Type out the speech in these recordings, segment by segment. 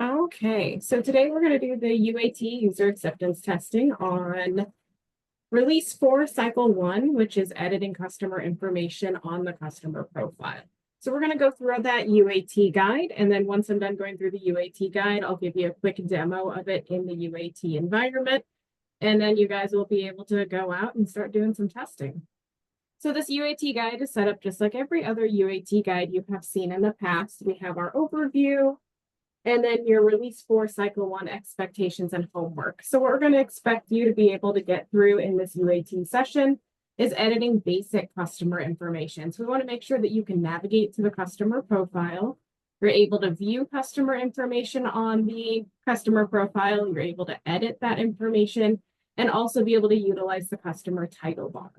Okay, so today we're going to do the UAT user acceptance testing on release 4, cycle 1, which is editing customer information on the customer profile. So we're going to go through that UAT guide, and then once I'm done going through the UAT guide, I'll give you a quick demo of it in the UAT environment, and then you guys will be able to go out and start doing some testing. So this UAT guide is set up just like every other UAT guide you have seen in the past. We have our overview, and then your release 4, cycle 1 expectations and homework. So what we're going to expect you to be able to get through in this UAT session is editing basic customer information. So we want to make sure that you can navigate to the customer profile. You're able to view customer information on the customer profile. You're able to edit that information and also be able to utilize the customer title bar.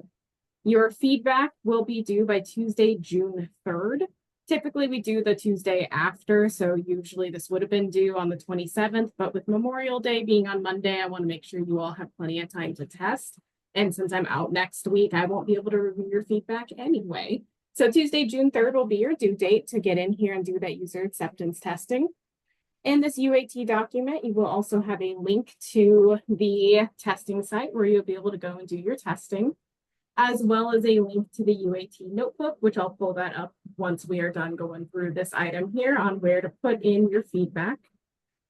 Your feedback will be due by Tuesday, June 3rd. Typically, we do the Tuesday after, so usually this would have been due on the 27th, but with Memorial Day being on Monday, I want to make sure you all have plenty of time to test. And since I'm out next week, I won't be able to review your feedback anyway. So Tuesday, June 3rd will be your due date to get in here and do that user acceptance testing. In this UAT document, you will also have a link to the testing site where you'll be able to go and do your testing, as well as a link to the UAT notebook, which I'll pull that up once we are done going through this item here on where to put in your feedback.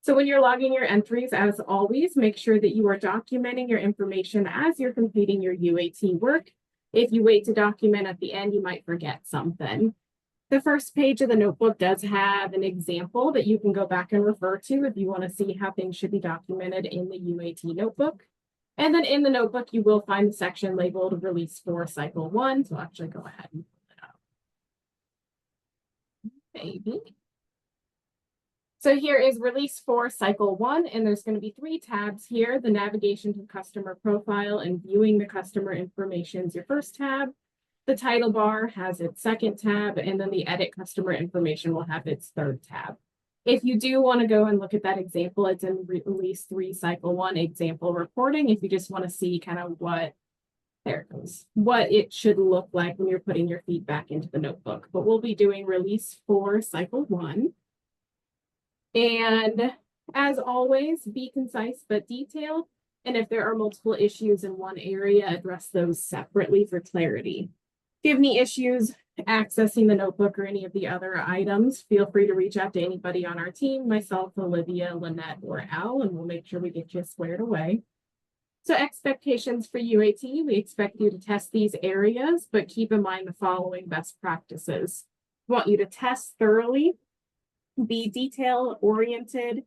So when you're logging your entries, as always, make sure that you are documenting your information as you're completing your UAT work. If you wait to document at the end, you might forget something. The first page of the notebook does have an example that you can go back and refer to if you want to see how things should be documented in the UAT notebook. And then in the notebook, you will find the section labeled release 4, cycle 1. So I'll actually go ahead and pull it up. Maybe. So here is release 4, cycle 1, and there's going to be 3 tabs here. The navigation to the customer profile and viewing the customer information is your first tab. The title bar has its second tab, and then the edit customer information will have its third tab. If you do want to go and look at that example, it's in release 3, cycle 1 example reporting. If you just want to see kind of what it should look like when you're putting your feedback into the notebook. But we'll be doing release 4, cycle 1. And as always, be concise but detailed. And if there are multiple issues in one area, address those separately for clarity. If you have any issues accessing the notebook or any of the other items, feel free to reach out to anybody on our team, myself, Olivia, Lynette, or Al, and we'll make sure we get you squared away. So expectations for UAT, we expect you to test these areas, but keep in mind the following best practices. We want you to test thoroughly, be detail-oriented,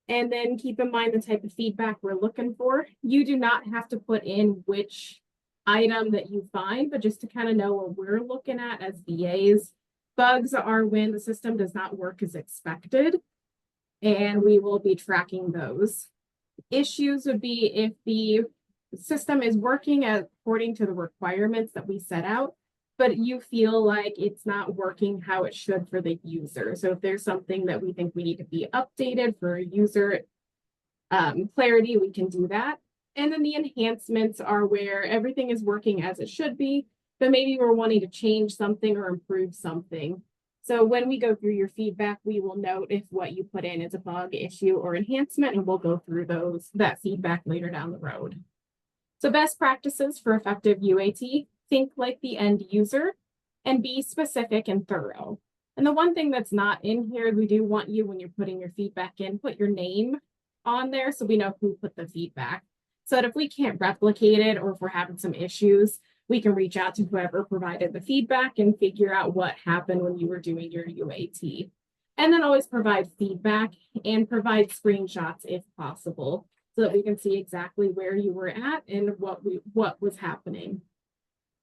and then keep in mind the type of feedback we're looking for. You do not have to put in which item that you find, but just to kind of know what we're looking at as VAs. Bugs are when the system does not work as expected, and we will be tracking those. Issues would be if the system is working according to the requirements that we set out, but you feel like it's not working how it should for the user. So if there's something that we think we need to be updated for user clarity, we can do that. And then the enhancements are where everything is working as it should be, but maybe we're wanting to change something or improve something. So when we go through your feedback, we will note if what you put in is a bug, issue, or enhancement, and we'll go through that feedback later down the road. So best practices for effective UAT, think like the end user and be specific and thorough. And the one thing that's not in here, we do want you, when you're putting your feedback in, put your name on there so we know who put the feedback. So that if we can't replicate it or if we're having some issues, we can reach out to whoever provided the feedback and figure out what happened when you were doing your UAT. And then always provide feedback and provide screenshots if possible so that we can see exactly where you were at and what was happening.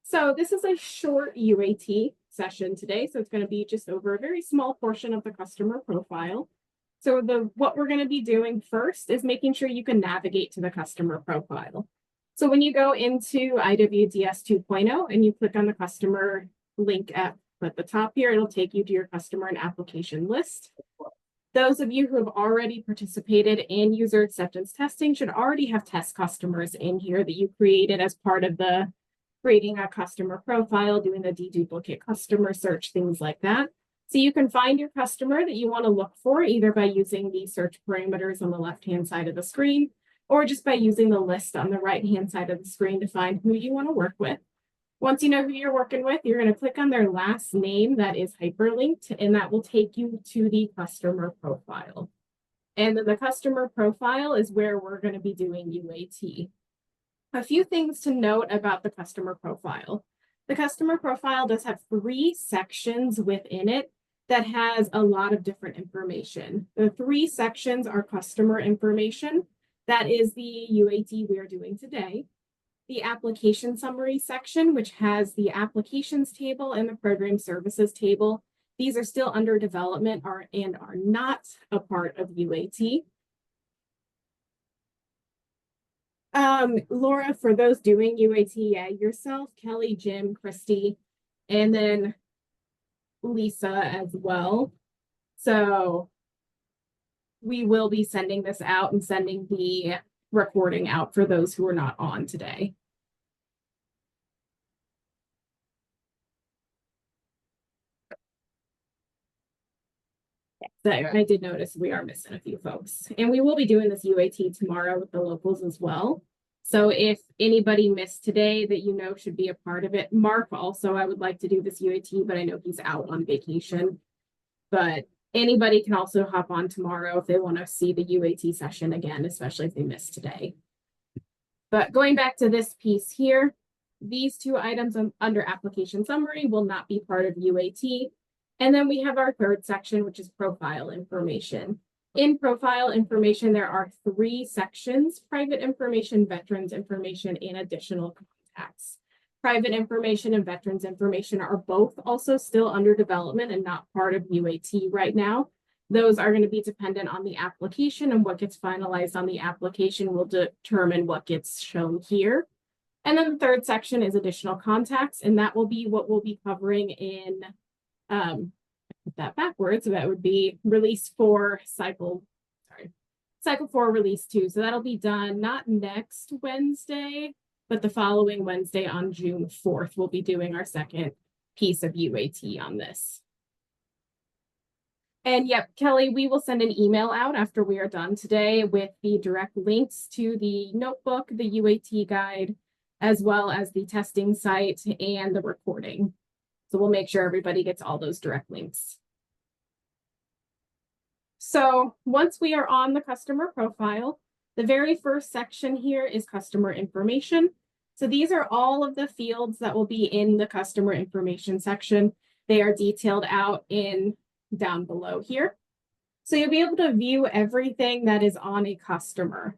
So this is a short UAT session today. So it's going to be just over a very small portion of the customer profile. So what we're going to be doing first is making sure you can navigate to the customer profile. So when you go into IWDS 2.0 and you click on the customer link at the top here, it'll take you to your customer and application list. Those of you who have already participated in user acceptance testing should already have test customers in here that you created as part of the creating a customer profile, doing the deduplicate customer search, things like that. So you can find your customer that you want to look for either by using the search parameters on the left-hand side of the screen, or just by using the list on the right-hand side of the screen to find who you want to work with. Once you know who you're working with, you're going to click on their last name that is hyperlinked, and that will take you to the customer profile. And then the customer profile is where we're going to be doing UAT. A few things to note about the customer profile. The customer profile does have 3 sections within it that has a lot of different information. The 3 sections are customer information. That is the UAT we are doing today. The application summary section, which has the applications table and the program services table. These are still under development and are not a part of UAT. Laura, for those doing UAT, yourself, Kelly, Jim, Christy, and then Lisa as well. So we will be sending this out and sending the recording out for those who are not on today. So I did notice we are missing a few folks, and we will be doing this UAT tomorrow with the locals as well. So if anybody missed today that you know should be a part of it, Mark also, I would like to do this UAT, but I know he's out on vacation. But anybody can also hop on tomorrow if they want to see the UAT session again, especially if they missed today. But going back to this piece here, these 2 items under application summary will not be part of UAT. And then we have our 3rd section, which is profile information. In profile information, there are 3 sections: private information, veterans information, and additional contacts. Private information and veterans information are both also still under development and not part of UAT right now. Those are going to be dependent on the application, and what gets finalized on the application will determine what gets shown here. And then the 3rd section is additional contacts, and that will be what we'll be covering in put that backwards. So that would be release 4, cycle 4, release 2. So that'll be done not next Wednesday, but the following Wednesday on June 4th. We'll be doing our 2nd piece of UAT on this. And yep, Kelly, we will send an email out after we are done today with the direct links to the notebook, the UAT guide, as well as the testing site and the recording. So we'll make sure everybody gets all those direct links. So once we are on the customer profile, the very first section here is customer information. So these are all of the fields that will be in the customer information section. They are detailed out down below here. So you'll be able to view everything that is on a customer.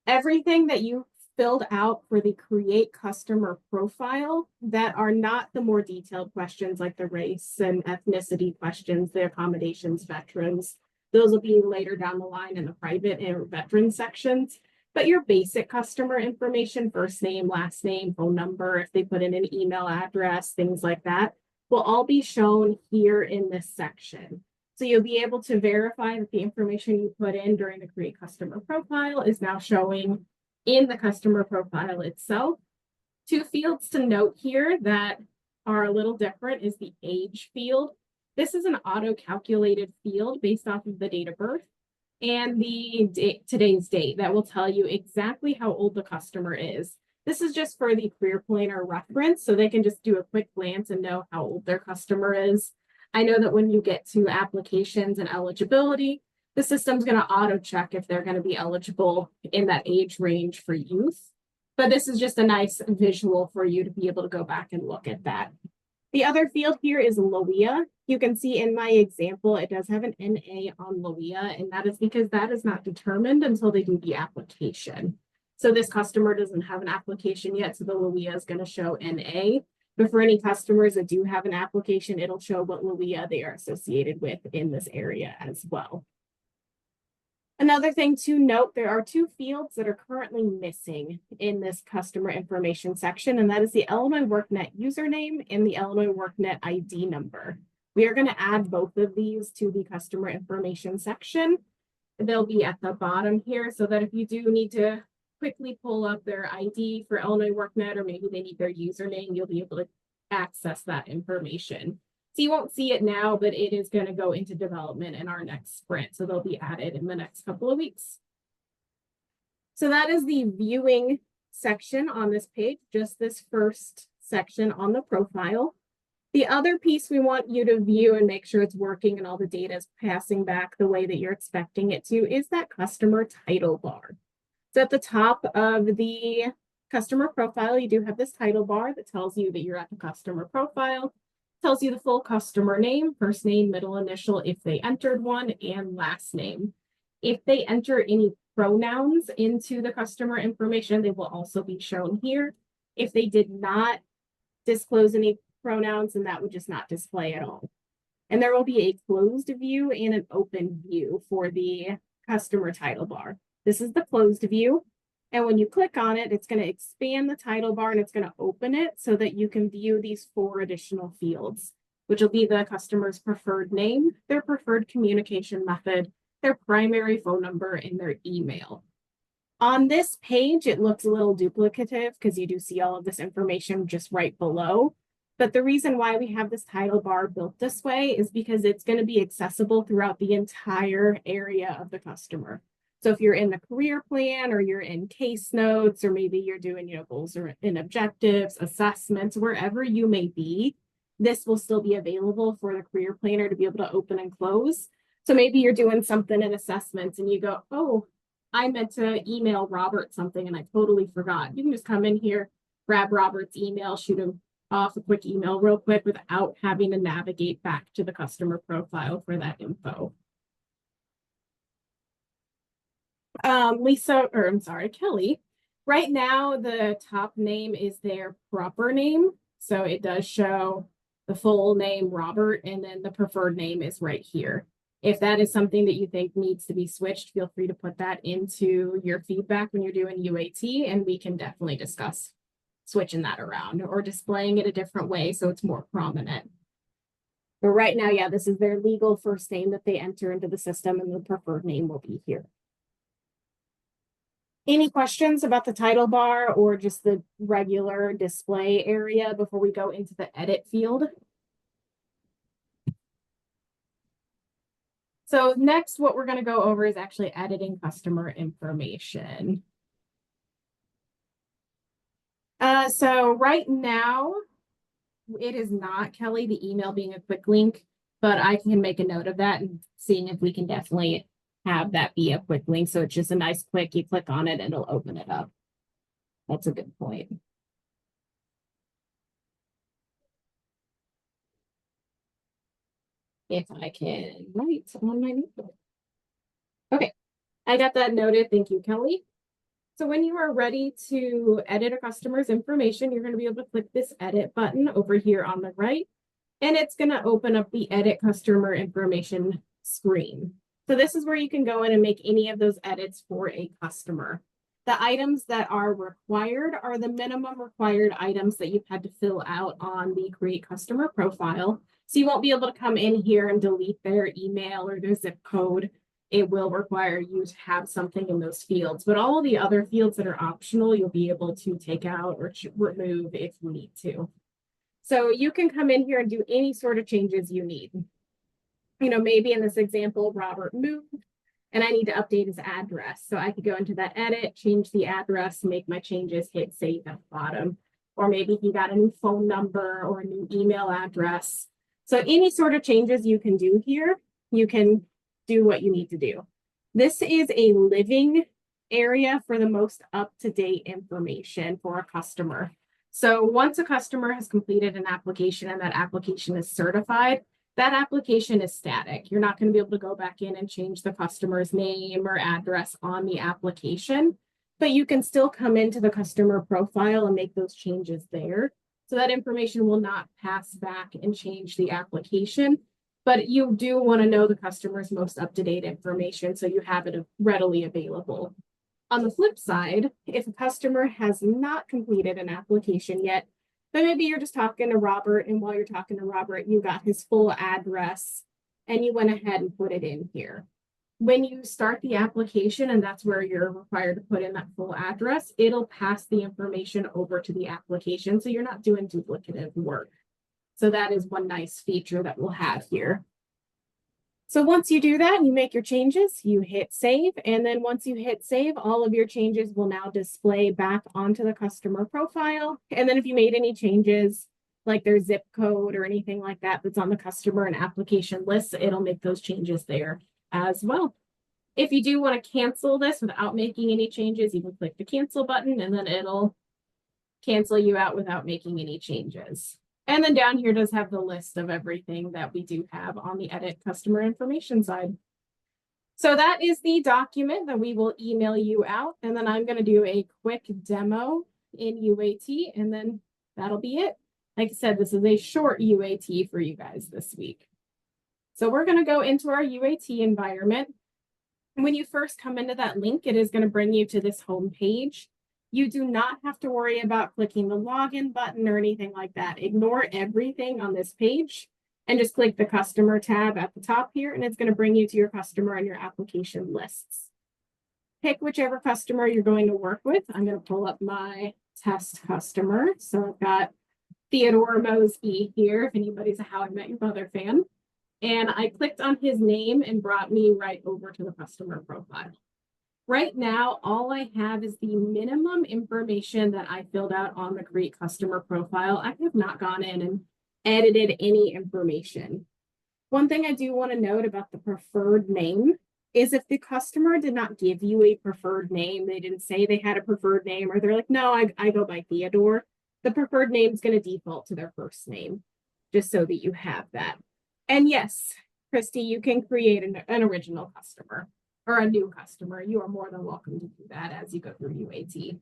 Everything that you filled out for the create customer profile that are not the more detailed questions like the race and ethnicity questions, the accommodations, veterans. Those will be later down the line in the private and veteran sections. But your basic customer information, first name, last name, phone number, if they put in an email address, things like that, will all be shown here in this section. So you'll be able to verify that the information you put in during the create customer profile is now showing in the customer profile itself. 2 fields to note here that are a little different is the age field. This is an auto-calculated field based off of the date of birth and the today's date that will tell you exactly how old the customer is. This is just for the career planner reference, so they can just do a quick glance and know how old their customer is. I know that when you get to applications and eligibility, the system's going to auto check if they're going to be eligible in that age range for youth. But this is just a nice visual for you to be able to go back and look at that. The other field here is LOIA. You can see in my example, it does have an NA on LOIA, and that is because that is not determined until they do the application. So this customer doesn't have an application yet, so the LOIA is going to show NA. But for any customers that do have an application, it'll show what LOIA they are associated with in this area as well. Another thing to note, there are 2 fields that are currently missing in this customer information section, and that is the Illinois workNet username and the Illinois workNet ID number. We are going to add both of these to the customer information section. They'll be at the bottom here so that if you do need to quickly pull up their ID for Illinois workNet, or maybe they need their username, you'll be able to access that information. So you won't see it now, but it is going to go into development in our next sprint. So they'll be added in the next couple of weeks. So that is the viewing section on this page, just this first section on the profile. The other piece we want you to view and make sure it's working and all the data is passing back the way that you're expecting it to is that customer title bar. So at the top of the customer profile, you do have this title bar that tells you that you're at the customer profile, tells you the full customer name, first name, middle initial, if they entered one, and last name. If they enter any pronouns into the customer information, they will also be shown here. If they did not disclose any pronouns, then that would just not display at all. And there will be a closed view and an open view for the customer title bar. This is the closed view. And when you click on it, it's going to expand the title bar and it's going to open it so that you can view these 4 additional fields, which will be the customer's preferred name, their preferred communication method, their primary phone number, and their email. On this page, it looks a little duplicative because you do see all of this information just right below. But the reason why we have this title bar built this way is because it's going to be accessible throughout the entire area of the customer. So if you're in the career plan or you're in case notes, or maybe you're doing, goals or in objectives, assessments, wherever you may be, this will still be available for the career planner to be able to open and close. So maybe you're doing something in assessments and you go, oh, I meant to email Robert something and I totally forgot. You can just come in here, grab Robert's email, shoot him off a quick email real quick without having to navigate back to the customer profile for that info. Kelly, right now the top name is their proper name. So it does show the full name, Robert, and then the preferred name is right here. If that is something that you think needs to be switched, feel free to put that into your feedback when you're doing UAT, and we can definitely discuss switching that around or displaying it a different way so it's more prominent. But right now, yeah, this is their legal first name that they enter into the system, and the preferred name will be here. Any questions about the title bar or just the regular display area before we go into the edit field? So next, what we're going to go over is actually editing customer information. So right now, it is not, Kelly, the email being a quick link, but I can make a note of that and seeing if we can definitely have that be a quick link. So it's just a nice quick, you click on it and it'll open it up. That's a good point. If I can write on my notebook. Okay, I got that noted. Thank you, Kelly. So when you are ready to edit a customer's information, you're going to be able to click this edit button over here on the right, and it's going to open up the edit customer information screen. So this is where you can go in and make any of those edits for a customer. The items that are required are the minimum required items that you've had to fill out on the Create Customer Profile. So you won't be able to come in here and delete their email or their zip code. It will require you to have something in those fields, but all the other fields that are optional, you'll be able to take out or remove if you need to. So you can come in here and do any sort of changes you need. Maybe in this example, Robert moved and I need to update his address. So I could go into that edit, change the address, make my changes, hit save at the bottom. Or maybe he got a new phone number or a new email address. So any sort of changes you can do here, you can do what you need to do. This is a living area for the most up-to-date information for a customer. So once a customer has completed an application and that application is certified, that application is static. You're not going to be able to go back in and change the customer's name or address on the application, but you can still come into the customer profile and make those changes there. So that information will not pass back and change the application, but you do want to know the customer's most up-to-date information so you have it readily available. On the flip side, if a customer has not completed an application yet, but maybe you're just talking to Robert, and while you're talking to Robert, you got his full address and you went ahead and put it in here. When you start the application, and that's where you're required to put in that full address, it'll pass the information over to the application, so you're not doing duplicative work. So that is one nice feature that we'll have here. So once you do that, you make your changes, you hit save, and then once you hit save, all of your changes will now display back onto the customer profile. And then if you made any changes, like their zip code or anything like that that's on the customer and application list, it'll make those changes there as well. If you do want to cancel this without making any changes, you can click the cancel button and then it'll cancel you out without making any changes. And then down here does have the list of everything that we do have on the edit customer information side. So that is the document that we will email you out. And then I'm going to do a quick demo in UAT, and then that'll be it. Like I said, this is a short UAT for you guys this week. So we're going to go into our UAT environment. When you first come into that link, it is going to bring you to this home page. You do not have to worry about clicking the login button or anything like that. Ignore everything on this page and just click the customer tab at the top here, and it's going to bring you to your customer and your application lists. Pick whichever customer you're going to work with. I'm going to pull up my test customer. So I've got Theodore Mosby here, if anybody's a How I Met Your Mother fan. And I clicked on his name and brought me right over to the customer profile. Right now, all I have is the minimum information that I filled out on the Create Customer Profile. I have not gone in and edited any information. One thing I do want to note about the preferred name is if the customer did not give you a preferred name, they didn't say they had a preferred name, or they're like, no, I go by Theodore, the preferred name is going to default to their first name, just so that you have that. And yes, Christy, you can create an original customer or a new customer. You are more than welcome to do that as you go through UAT.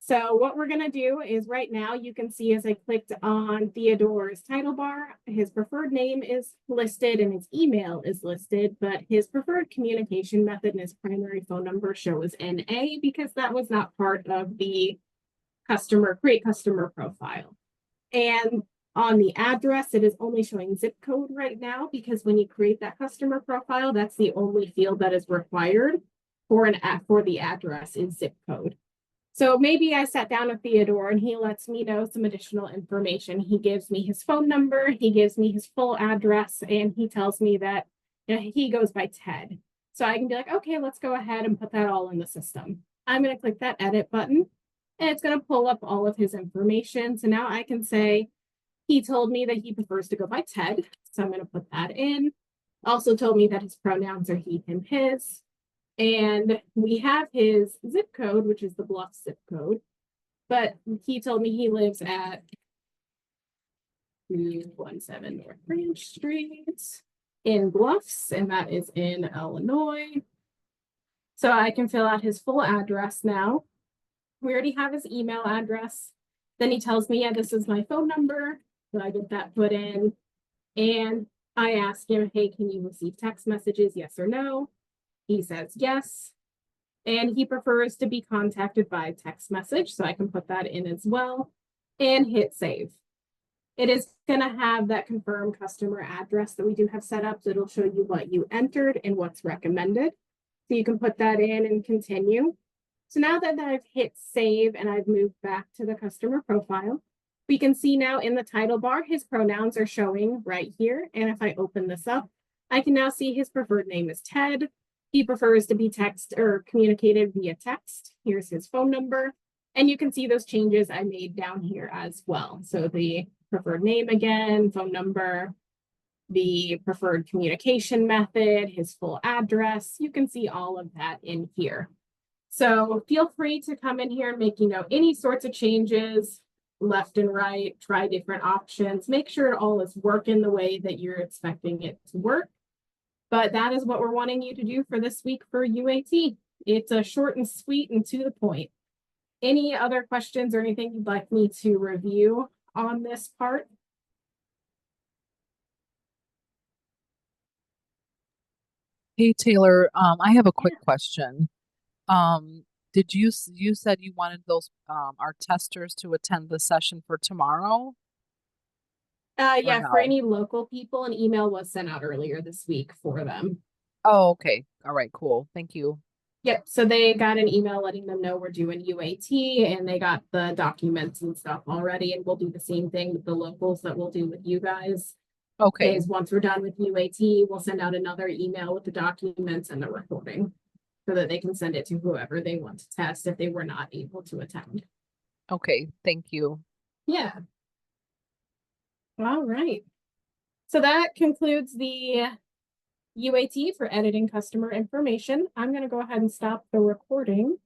So what we're going to do is right now you can see as I clicked on Theodore's title bar, his preferred name is listed and his email is listed, but his preferred communication method and his primary phone number show as NA because that was not part of the Create Customer Profile. And on the address, it is only showing zip code right now because when you create that customer profile, that's the only field that is required for the address is zip code. So maybe I sat down with Theodore and he lets me know some additional information. He gives me his phone number, he gives me his full address, and he tells me that he goes by Ted. So I can be like, okay, let's go ahead and put that all in the system. I'm going to click that edit button and it's going to pull up all of his information. So now I can say, he told me that he prefers to go by Ted, so I'm going to put that in. Also told me that his pronouns are he, him, his. And we have his zip code, which is the Bluff zip code. But he told me he lives at 317 North Branch Street in Bluffs, and that is in Illinois. So I can fill out his full address now. We already have his email address. Then he tells me, yeah, this is my phone number. So I get that put in and I ask him, hey, can you receive text messages? Yes or no? He says yes. And he prefers to be contacted by text message. So I can put that in as well and hit save. It is going to have that confirmed customer address that we do have set up. So it'll show you what you entered and what's recommended. So you can put that in and continue. So now that I've hit save and I've moved back to the customer profile, we can see now in the title bar, his pronouns are showing right here. And if I open this up, I can now see his preferred name is Ted. He prefers to be text or communicated via text. Here's his phone number. And you can see those changes I made down here as well. So the preferred name again, phone number, the preferred communication method, his full address. You can see all of that in here. So feel free to come in here and make, any sorts of changes left and right, try different options, make sure it all is working the way that you're expecting it to work. But that is what we're wanting you to do for this week for UAT. It's a short and sweet and to the point. Any other questions or anything you'd like me to review on this part? Hey, Taylor, I have a quick question. Did you said you wanted those our testers to attend the session for tomorrow? Yeah, No? for any local people, an email was sent out earlier this week for them. Oh, okay. All right, cool. Thank you. Yep, so they got an email letting them know we're doing UAT and they got the documents and stuff already, and we'll do the same thing with the locals that we'll do with you guys. Okay, Is once we're done with UAT, we'll send out another email with the documents and the recording so that they can send it to whoever they want to test if they were not able to attend. okay, thank you. Yeah. All right. So that concludes the UAT for editing customer information. I'm going to go ahead and stop the recording.